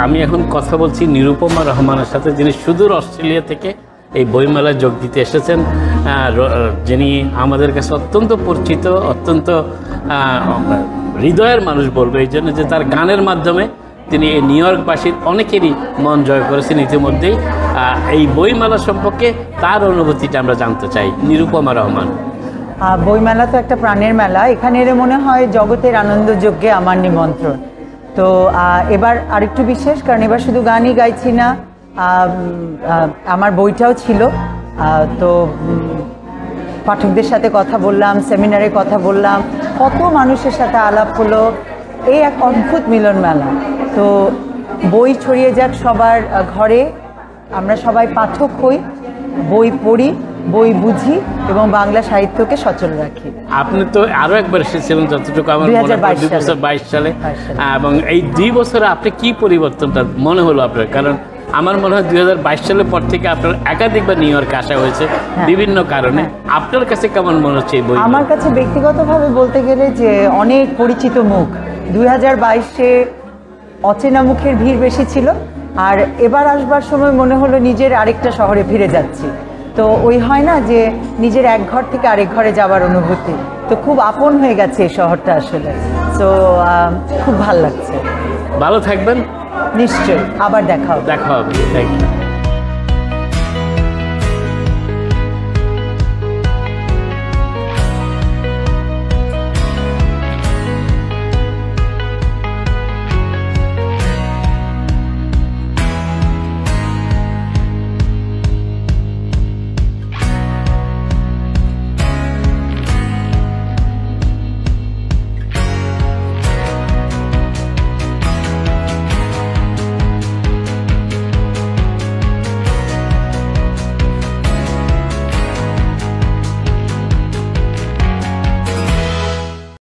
আমি এখন কথা বলছি নিরুপমা রহমানের সাথে, যিনি সুদূর অস্ট্রেলিয়া থেকে এই বইমেলায় যোগ দিতে এসেছেন, যিনি আমাদের কাছে অত্যন্ত পরিচিত, অত্যন্ত হৃদয়ের মানুষ বলবো এই জন্য যে তার গানের মাধ্যমে তিনি এই নিউ ইয়র্কবাসীর অনেকেরই মন জয় করেছেন ইতিমধ্যেই। এই বইমেলা সম্পর্কে তার অনুভূতিটা আমরা জানতে চাই। নিরুপমা রহমান। বইমেলা তো একটা প্রাণের মেলা, এখানে এলে মনে হয় জগতের আনন্দযজ্ঞে আমার নিমন্ত্রণ। তো এবার আরেকটু বিশেষ, কারণ এবার শুধু গানই গাইছি না, আমার বইটাও ছিল। তো পাঠকদের সাথে কথা বললাম, সেমিনারে কথা বললাম, কত মানুষের সাথে আলাপ হলো। এই এক অদ্ভুত মিলন মেলা। তো বই ছড়িয়ে যাক সবার ঘরে, আমরা সবাই পাঠক হই, বই পড়ি, বই বুঝি এবং বাংলা সাহিত্যকে সচল রাখি। আপনি তো আরো একবার এসেছিলেন যতটুকু আমার মনে হয় 2022 সালে, এবং এই 2 বছরে আপনি কি পরিবর্তনটা মনে হলো আপনার? কারণ আমার মনে হয় 2022 সালের পর থেকে আপনার একাধিকবার নিউ ইয়র্কে আসা হয়েছে বিভিন্ন কারণে। আপনার কাছে কেমন মনে হচ্ছে এই বই? আমার কাছে ব্যক্তিগতভাবে বলতে গেলে যে অনেক পরিচিত মুখ। 2022-এ অচেনা মুখের ভিড় বেশি ছিল, আর এবার আসবার সময় মনে হলো নিজের আরেকটা শহরে ফিরে যাচ্ছি। তো ওই হয় না যে নিজের এক ঘর থেকে আরেক ঘরে যাওয়ার অনুভূতি, তো খুব আপন হয়ে গেছে এই শহরটা আসলে। তো খুব ভালো লাগছে। ভালো থাকবেন। নিশ্চয়ই, আবার দেখা হবে। Thank you.